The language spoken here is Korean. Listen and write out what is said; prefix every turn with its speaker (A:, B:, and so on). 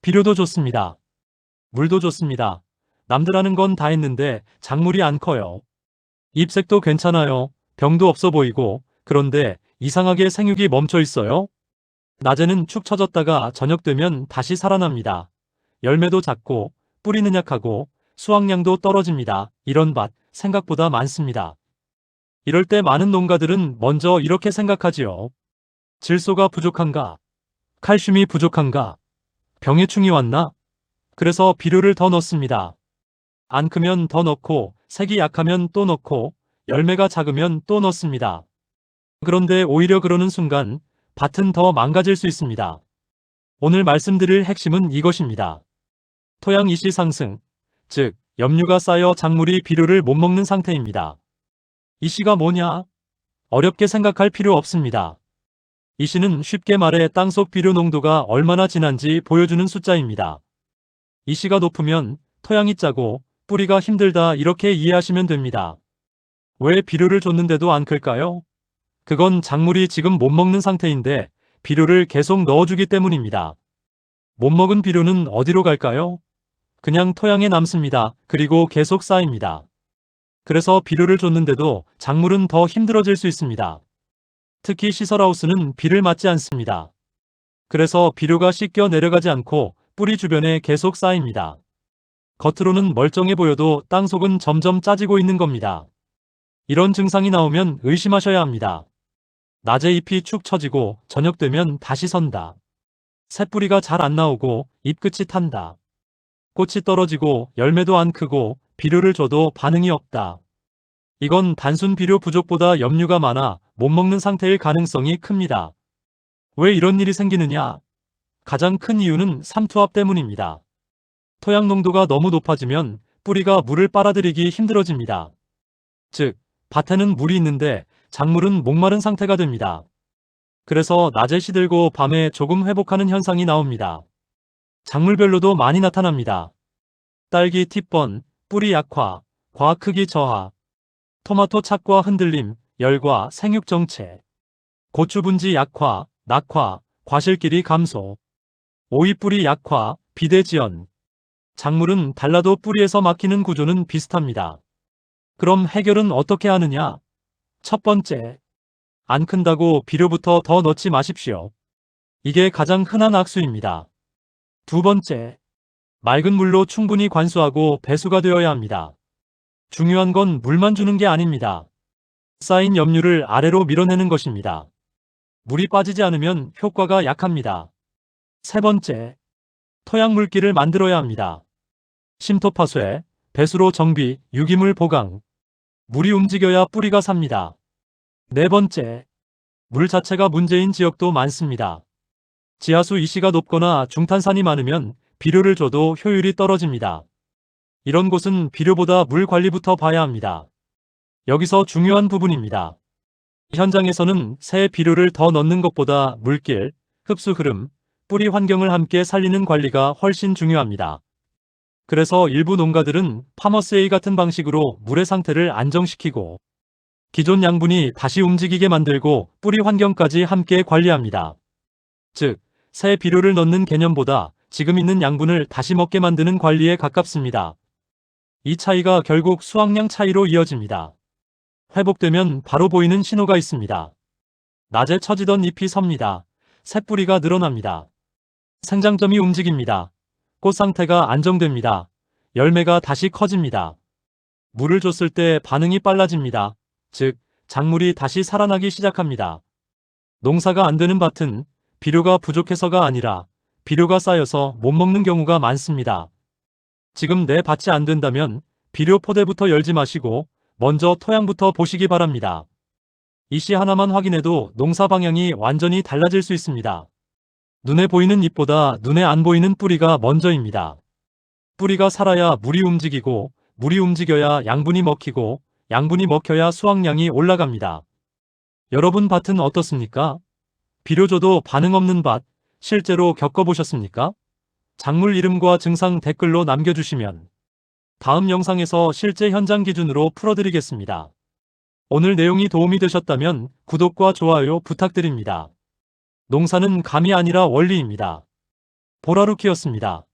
A: 비료도 좋습니다. 물도 좋습니다. 남들 하는 건 다 했는데 작물이 안 커요. 잎색도 괜찮아요. 병도 없어 보이고, 그런데 이상하게 생육이 멈춰 있어요. 낮에는 축 처졌다가 저녁 되면 다시 살아납니다. 열매도 작고 뿌리는 약하고 수확량도 떨어집니다. 이런 밭 생각보다 많습니다. 이럴 때 많은 농가들은 먼저 이렇게 생각하지요. 질소가 부족한가? 칼슘이 부족한가? 병해충이 왔나? 그래서 비료를 더 넣습니다. 안 크면 더 넣고, 색이 약하면 또 넣고, 열매가 작으면 또 넣습니다. 그런데 오히려 그러는 순간 밭은 더 망가질 수 있습니다. 오늘 말씀드릴 핵심은 이것입니다. 토양 이시 상승, 즉 염류가 쌓여 작물이 비료를 못 먹는 상태입니다. 이시가 뭐냐? 어렵게 생각할 필요 없습니다. 이시는 쉽게 말해 땅속 비료 농도가 얼마나 진한지 보여주는 숫자입니다. 이시가 높으면 토양이 짜고 뿌리가 힘들다 이렇게 이해하시면 됩니다. 왜 비료를 줬는데도 안 클까요? 그건 작물이 지금 못 먹는 상태인데 비료를 계속 넣어주기 때문입니다. 못 먹은 비료는 어디로 갈까요? 그냥 토양에 남습니다. 그리고 계속 쌓입니다. 그래서 비료를 줬는데도 작물은 더 힘들어질 수 있습니다. 특히 시설하우스는 비를 맞지 않습니다. 그래서 비료가 씻겨 내려가지 않고 뿌리 주변에 계속 쌓입니다. 겉으로는 멀쩡해 보여도 땅속은 점점 짜지고 있는 겁니다. 이런 증상이 나오면 의심하셔야 합니다. 낮에 잎이 축 처지고 저녁 되면 다시 선다. 새뿌리가 잘 안 나오고 잎끝이 탄다. 꽃이 떨어지고 열매도 안 크고 비료를 줘도 반응이 없다. 이건 단순 비료 부족보다 염류가 많아 못 먹는 상태일 가능성이 큽니다. 왜 이런 일이 생기느냐? 가장 큰 이유는 삼투압 때문입니다. 토양 농도가 너무 높아지면 뿌리가 물을 빨아들이기 힘들어집니다. 즉, 밭에는 물이 있는데 작물은 목마른 상태가 됩니다. 그래서 낮에 시들고 밤에 조금 회복하는 현상이 나옵니다. 작물별로도 많이 나타납니다. 딸기 티번, 뿌리 약화, 과 크기 저하, 토마토 착과 흔들림, 열과 생육 정체, 고추 분지 약화, 낙화, 과실끼리 감소, 오이 뿌리 약화, 비대지연. 작물은 달라도 뿌리에서 막히는 구조는 비슷합니다. 그럼 해결은 어떻게 하느냐? 첫 번째, 안 큰다고 비료부터 더 넣지 마십시오. 이게 가장 흔한 악수입니다. 두 번째, 맑은 물로 충분히 관수하고 배수가 되어야 합니다. 중요한 건 물만 주는 게 아닙니다. 쌓인 염류를 아래로 밀어내는 것입니다. 물이 빠지지 않으면 효과가 약합니다. 세 번째, 토양 물기를 만들어야 합니다. 심토 파쇄, 배수로 정비, 유기물 보강. 물이 움직여야 뿌리가 삽니다. 네 번째, 물 자체가 문제인 지역도 많습니다. 지하수 이시가 높거나 중탄산이 많으면 비료를 줘도 효율이 떨어집니다. 이런 곳은 비료보다 물 관리부터 봐야 합니다. 여기서 중요한 부분입니다. 현장에서는 새 비료를 더 넣는 것보다 물길, 흡수 흐름, 뿌리 환경을 함께 살리는 관리가 훨씬 중요합니다. 그래서 일부 농가들은 파머스에이 같은 방식으로 물의 상태를 안정시키고 기존 양분이 다시 움직이게 만들고 뿌리 환경까지 함께 관리합니다. 즉, 새 비료를 넣는 개념보다 지금 있는 양분을 다시 먹게 만드는 관리에 가깝습니다. 이 차이가 결국 수확량 차이로 이어집니다. 회복되면 바로 보이는 신호가 있습니다. 낮에 처지던 잎이 섭니다. 새뿌리가 늘어납니다. 생장점이 움직입니다. 꽃 상태가 안정됩니다. 열매가 다시 커집니다. 물을 줬을 때 반응이 빨라집니다. 즉, 작물이 다시 살아나기 시작합니다. 농사가 안 되는 밭은 비료가 부족해서가 아니라 비료가 쌓여서 못 먹는 경우가 많습니다. 지금 내 밭이 안 된다면 비료 포대부터 열지 마시고 먼저 토양부터 보시기 바랍니다. 이 시 하나만 확인해도 농사 방향이 완전히 달라질 수 있습니다. 눈에 보이는 잎보다 눈에 안 보이는 뿌리가 먼저입니다. 뿌리가 살아야 물이 움직이고, 물이 움직여야 양분이 먹히고, 양분이 먹혀야 수확량이 올라갑니다. 여러분 밭은 어떻습니까? 비료 줘도 반응 없는 밭, 실제로 겪어보셨습니까? 작물 이름과 증상 댓글로 남겨주시면 다음 영상에서 실제 현장 기준으로 풀어드리겠습니다. 오늘 내용이 도움이 되셨다면 구독과 좋아요 부탁드립니다. 농사는 감이 아니라 원리입니다. 보라루키였습니다.